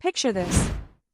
Picture this.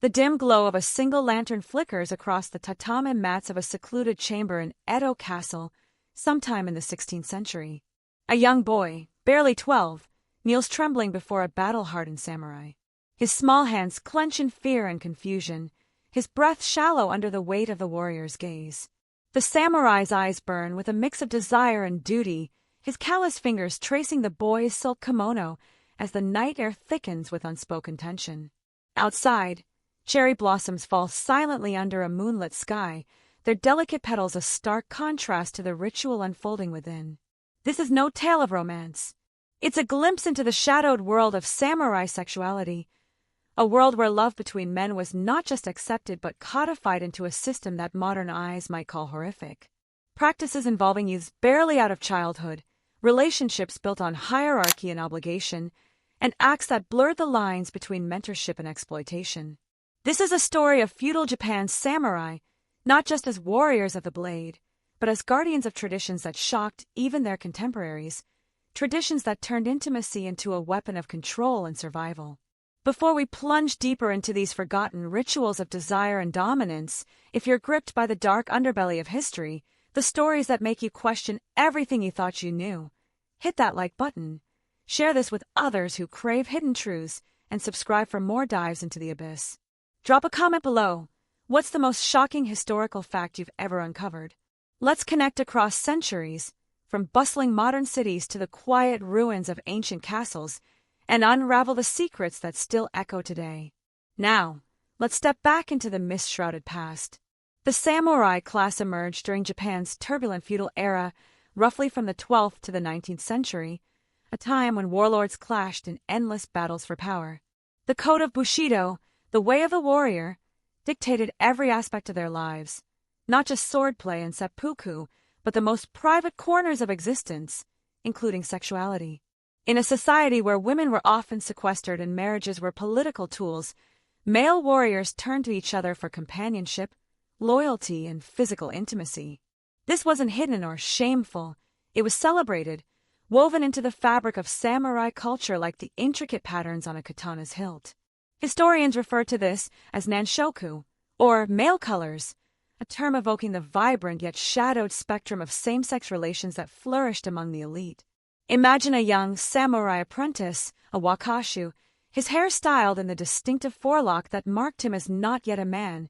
The dim glow of a single lantern flickers across the tatami mats of a secluded chamber in Edo Castle, sometime in the 16th century. A young boy, barely 12, kneels trembling before a battle-hardened samurai. His small hands clench in fear and confusion, his breath shallow under the weight of the warrior's gaze. The samurai's eyes burn with a mix of desire and duty, his callous fingers tracing the boy's silk kimono as the night air thickens with unspoken tension. Outside, cherry blossoms fall silently under a moonlit sky, their delicate petals a stark contrast to the ritual unfolding within. This is no tale of romance. It's a glimpse into the shadowed world of samurai sexuality, a world where love between men was not just accepted but codified into a system that modern eyes might call horrific. Practices involving youths barely out of childhood, relationships built on hierarchy and obligation, and acts that blurred the lines between mentorship and exploitation. This is a story of feudal Japan's samurai, not just as warriors of the blade, but as guardians of traditions that shocked even their contemporaries, traditions that turned intimacy into a weapon of control and survival. Before we plunge deeper into these forgotten rituals of desire and dominance, if you're gripped by the dark underbelly of history, the stories that make you question everything you thought you knew, hit that like button. Share this with others who crave hidden truths, and subscribe for more dives into the abyss. Drop a comment below. What's the most shocking historical fact you've ever uncovered? Let's connect across centuries, from bustling modern cities to the quiet ruins of ancient castles, and unravel the secrets that still echo today. Now, let's step back into the mist-shrouded past. The samurai class emerged during Japan's turbulent feudal era, roughly from the 12th to the 19th century, a time when warlords clashed in endless battles for power. The code of Bushido, the way of the warrior, dictated every aspect of their lives, not just swordplay and seppuku, but the most private corners of existence, including sexuality. In a society where women were often sequestered and marriages were political tools, male warriors turned to each other for companionship, loyalty, and physical intimacy. This wasn't hidden or shameful. It was celebrated, woven into the fabric of samurai culture like the intricate patterns on a katana's hilt. Historians refer to this as nanshoku, or male colors, a term evoking the vibrant yet shadowed spectrum of same-sex relations that flourished among the elite. Imagine a young samurai apprentice, a wakashu, his hair styled in the distinctive forelock that marked him as not yet a man,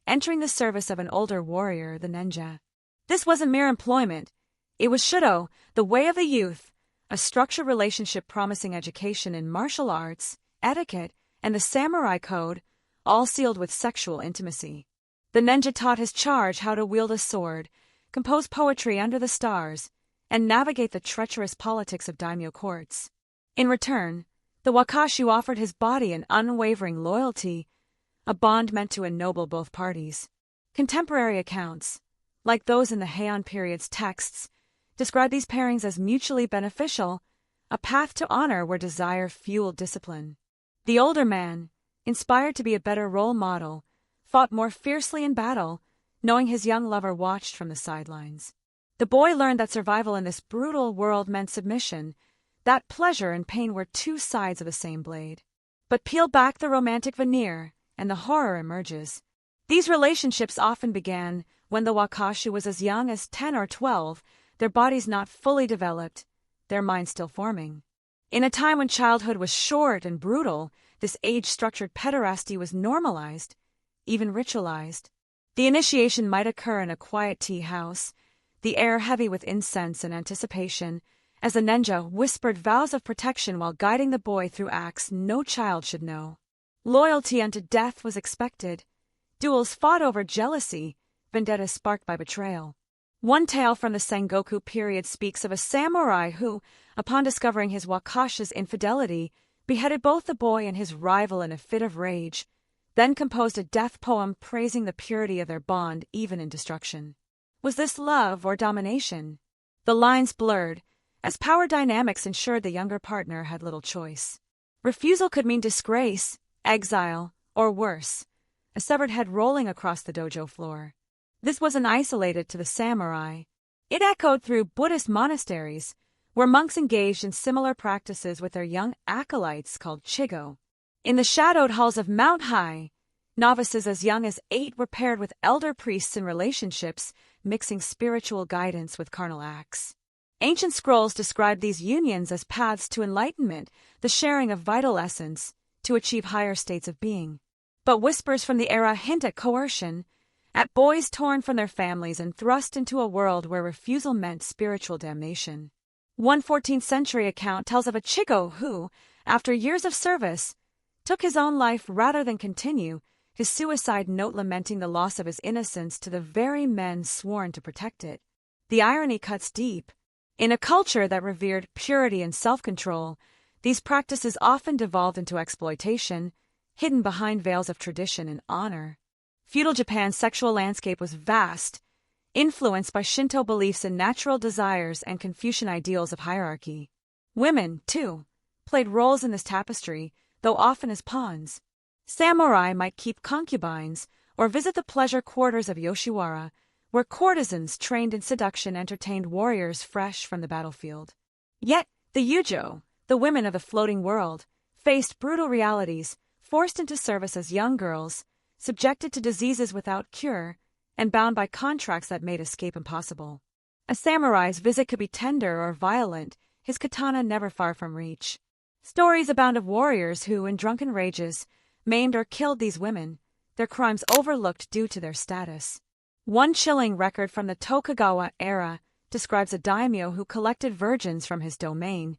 entering the service of an older warrior, the ninja. This wasn't mere employment. It was shudo, the way of the youth, a structured relationship promising education in martial arts, etiquette, and the samurai code, all sealed with sexual intimacy. The ninja taught his charge how to wield a sword, compose poetry under the stars, and navigate the treacherous politics of daimyo courts. In return, the wakashu offered his body an unwavering loyalty, a bond meant to ennoble both parties. Contemporary accounts, like those in the Heian period's texts, describe these pairings as mutually beneficial, a path to honor where desire fueled discipline. The older man, inspired to be a better role model, fought more fiercely in battle, knowing his young lover watched from the sidelines. The boy learned that survival in this brutal world meant submission, that pleasure and pain were two sides of the same blade. But peel back the romantic veneer, and the horror emerges. These relationships often began when the wakashu was as young as 10 or 12, their bodies not fully developed, their minds still forming. In a time when childhood was short and brutal, this age-structured pederasty was normalized, even ritualized. The initiation might occur in a quiet tea house, the air heavy with incense and anticipation, as the ninja whispered vows of protection while guiding the boy through acts no child should know. Loyalty unto death was expected. Duels fought over jealousy, vendettas sparked by betrayal. One tale from the Sengoku period speaks of a samurai who, upon discovering his wakashu's infidelity, beheaded both the boy and his rival in a fit of rage, then composed a death poem praising the purity of their bond even in destruction. Was this love or domination? The lines blurred, as power dynamics ensured the younger partner had little choice. Refusal could mean disgrace, exile, or worse, a severed head rolling across the dojo floor. This wasn't isolated to the samurai. It echoed through Buddhist monasteries, where monks engaged in similar practices with their young acolytes called chigo. In the shadowed halls of Mount High, novices as young as 8 were paired with elder priests in relationships, mixing spiritual guidance with carnal acts. Ancient scrolls describe these unions as paths to enlightenment, the sharing of vital essence, to achieve higher states of being. But whispers from the era hint at coercion, at boys torn from their families and thrust into a world where refusal meant spiritual damnation. One 14th century account tells of a Chico who, after years of service, took his own life rather than continue, his suicide note lamenting the loss of his innocence to the very men sworn to protect it. The irony cuts deep. In a culture that revered purity and self-control, these practices often devolved into exploitation, hidden behind veils of tradition and honor. Feudal Japan's sexual landscape was vast, influenced by Shinto beliefs in natural desires and Confucian ideals of hierarchy. Women, too, played roles in this tapestry, though often as pawns. Samurai might keep concubines or visit the pleasure quarters of Yoshiwara, where courtesans trained in seduction entertained warriors fresh from the battlefield. Yet, the Yujo, the women of the floating world, faced brutal realities, forced into service as young girls, subjected to diseases without cure, and bound by contracts that made escape impossible. A samurai's visit could be tender or violent, his katana never far from reach. Stories abound of warriors who, in drunken rages, maimed or killed these women, their crimes overlooked due to their status. One chilling record from the Tokugawa era describes a daimyo who collected virgins from his domain,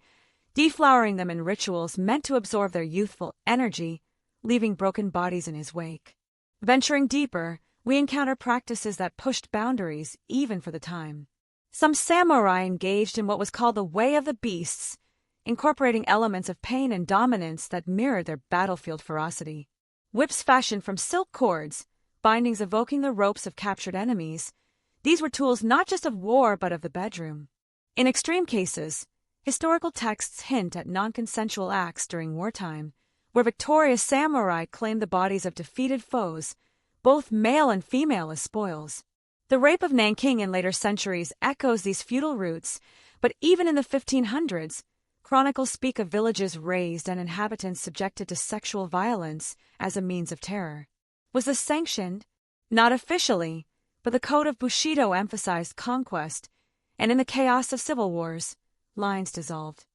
deflowering them in rituals meant to absorb their youthful energy, leaving broken bodies in his wake. Venturing deeper, we encounter practices that pushed boundaries even for the time. Some samurai engaged in what was called the Way of the Beasts, incorporating elements of pain and dominance that mirrored their battlefield ferocity. Whips fashioned from silk cords, bindings evoking the ropes of captured enemies, these were tools not just of war but of the bedroom. In extreme cases, historical texts hint at non-consensual acts during wartime, where victorious samurai claimed the bodies of defeated foes, both male and female, as spoils. The rape of Nanking in later centuries echoes these feudal roots, but even in the 1500s, chronicles speak of villages razed and inhabitants subjected to sexual violence as a means of terror. Was this sanctioned? Not officially, but the code of Bushido emphasized conquest, and in the chaos of civil wars, lines dissolved.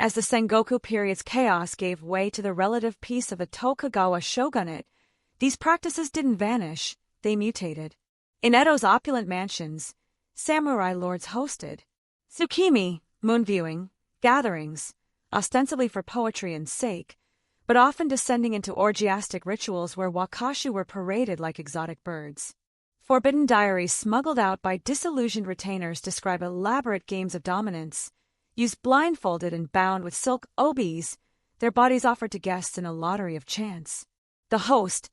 As the Sengoku period's chaos gave way to the relative peace of the Tokugawa shogunate, these practices didn't vanish, they mutated. In Edo's opulent mansions, samurai lords hosted tsukimi, moon viewing, gatherings, ostensibly for poetry and sake, but often descending into orgiastic rituals where wakashu were paraded like exotic birds. Forbidden diaries smuggled out by disillusioned retainers describe elaborate games of dominance, used blindfolded and bound with silk obis, their bodies offered to guests in a lottery of chance. The host,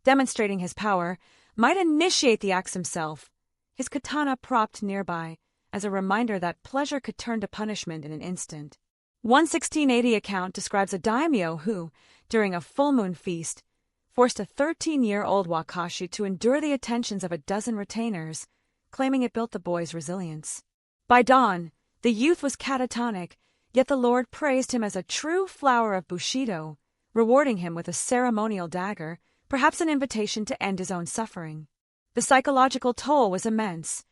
demonstrating his power, might initiate the acts himself, his katana propped nearby, as a reminder that pleasure could turn to punishment in an instant. One 1680 account describes a daimyo who, during a full moon feast, forced a 13-year-old wakashu to endure the attentions of a dozen retainers, claiming it built the boy's resilience. By dawn, the youth was catatonic, yet the Lord praised him as a true flower of Bushido, rewarding him with a ceremonial dagger, perhaps an invitation to end his own suffering. The psychological toll was immense,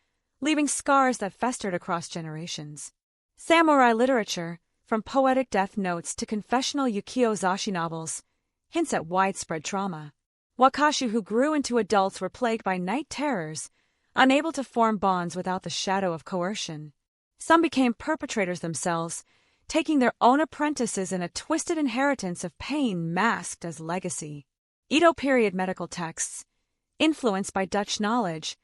leaving scars that festered across generations. Samurai literature, from poetic death notes to confessional ukiyo-zashi novels, hints at widespread trauma. Wakashu who grew into adults were plagued by night terrors, unable to form bonds without the shadow of coercion. Some became perpetrators themselves, taking their own apprentices in a twisted inheritance of pain masked as legacy. Edo period medical texts, influenced by Dutch knowledge,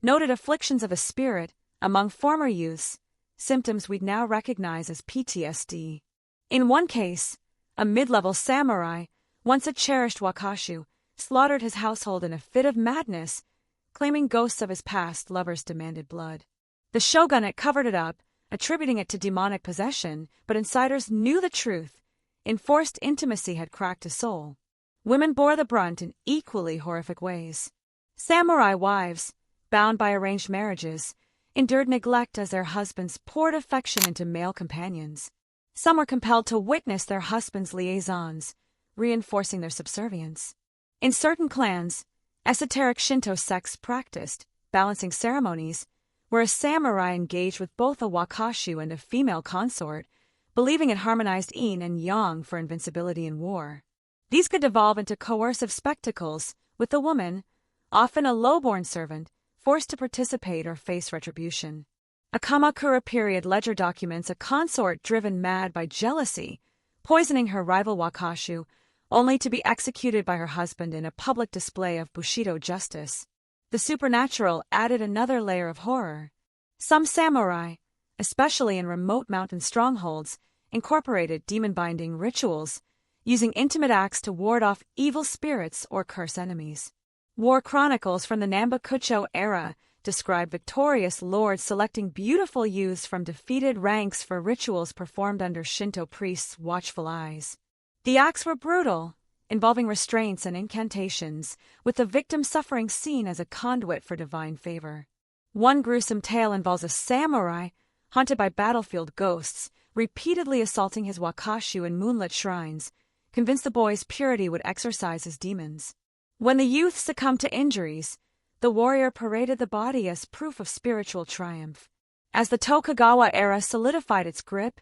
noted afflictions of the spirit among former youths, symptoms we'd now recognize as PTSD. In one case, a mid-level samurai, once a cherished wakashu, slaughtered his household in a fit of madness, claiming ghosts of his past lovers demanded blood. The shogunate covered it up, attributing it to demonic possession, but insiders knew the truth. Enforced intimacy had cracked his soul. Women bore the brunt in equally horrific ways. Samurai wives, bound by arranged marriages, endured neglect as their husbands poured affection into male companions. Some were compelled to witness their husbands' liaisons, reinforcing their subservience. In certain clans, esoteric Shinto sects practiced balancing ceremonies, where a samurai engaged with both a wakashu and a female consort, believing it harmonized yin and yang for invincibility in war. These could devolve into coercive spectacles, with the woman, often a low-born servant, forced to participate or face retribution. A Kamakura period ledger documents a consort driven mad by jealousy, poisoning her rival wakashu, only to be executed by her husband in a public display of Bushido justice. The supernatural added another layer of horror. Some samurai, especially in remote mountain strongholds, incorporated demon-binding rituals, using intimate acts to ward off evil spirits or curse enemies. War chronicles from the Nambokucho era describe victorious lords selecting beautiful youths from defeated ranks for rituals performed under Shinto priests' watchful eyes. The acts were brutal, involving restraints and incantations, with the victim suffering seen as a conduit for divine favor. One gruesome tale involves a samurai, haunted by battlefield ghosts, repeatedly assaulting his wakashu in moonlit shrines, convinced the boy's purity would exorcise his demons. When the youth succumbed to injuries, the warrior paraded the body as proof of spiritual triumph. As the Tokugawa era solidified its grip,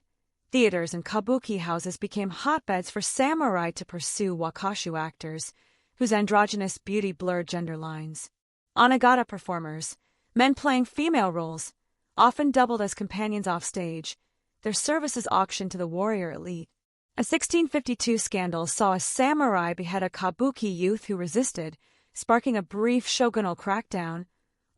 theaters and kabuki houses became hotbeds for samurai to pursue wakashu actors, whose androgynous beauty blurred gender lines. Onagata performers, men playing female roles, often doubled as companions offstage, their services auctioned to the warrior elite. A 1652 scandal saw a samurai behead a kabuki youth who resisted, sparking a brief shogunal crackdown,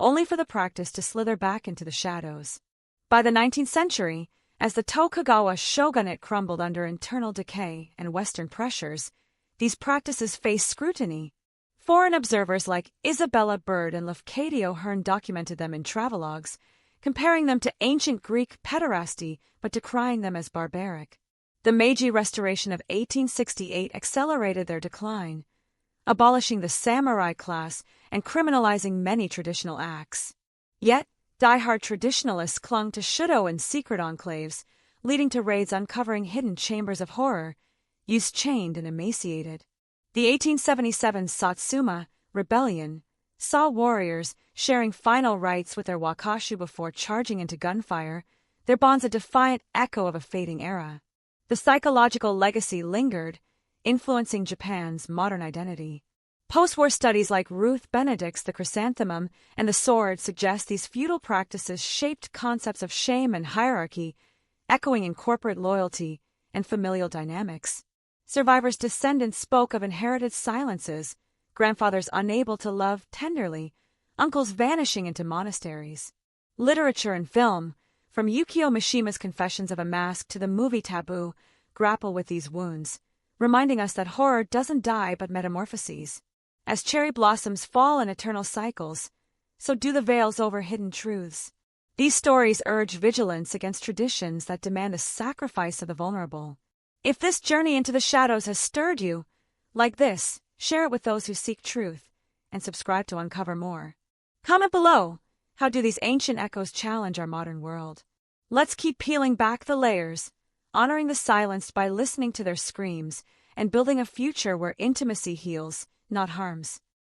only for the practice to slither back into the shadows. By the 19th century, as the Tokugawa shogunate crumbled under internal decay and Western pressures, these practices faced scrutiny. Foreign observers like Isabella Bird and Lafcadio Hearn documented them in travelogues, comparing them to ancient Greek pederasty but decrying them as barbaric. The Meiji Restoration of 1868 accelerated their decline, abolishing the samurai class and criminalizing many traditional acts. Yet, die-hard traditionalists clung to Shudo and secret enclaves, leading to raids uncovering hidden chambers of horror, youths chained and emaciated. The 1877 Satsuma Rebellion saw warriors sharing final rites with their wakashu before charging into gunfire, their bonds a defiant echo of a fading era. The psychological legacy lingered, influencing Japan's modern identity. Post-war studies like Ruth Benedict's The Chrysanthemum and the Sword suggest these feudal practices shaped concepts of shame and hierarchy, echoing in corporate loyalty and familial dynamics. Survivors' descendants spoke of inherited silences, grandfathers unable to love tenderly, uncles vanishing into monasteries. Literature and film, from Yukio Mishima's Confessions of a Mask to the movie Taboo, grapple with these wounds, reminding us that horror doesn't die but metamorphoses. As cherry blossoms fall in eternal cycles, so do the veils over hidden truths. These stories urge vigilance against traditions that demand the sacrifice of the vulnerable. If this journey into the shadows has stirred you, like this, share it with those who seek truth, and subscribe to uncover more. Comment below, how do these ancient echoes challenge our modern world? Let's keep peeling back the layers, honoring the silenced by listening to their screams, and building a future where intimacy heals, not harms.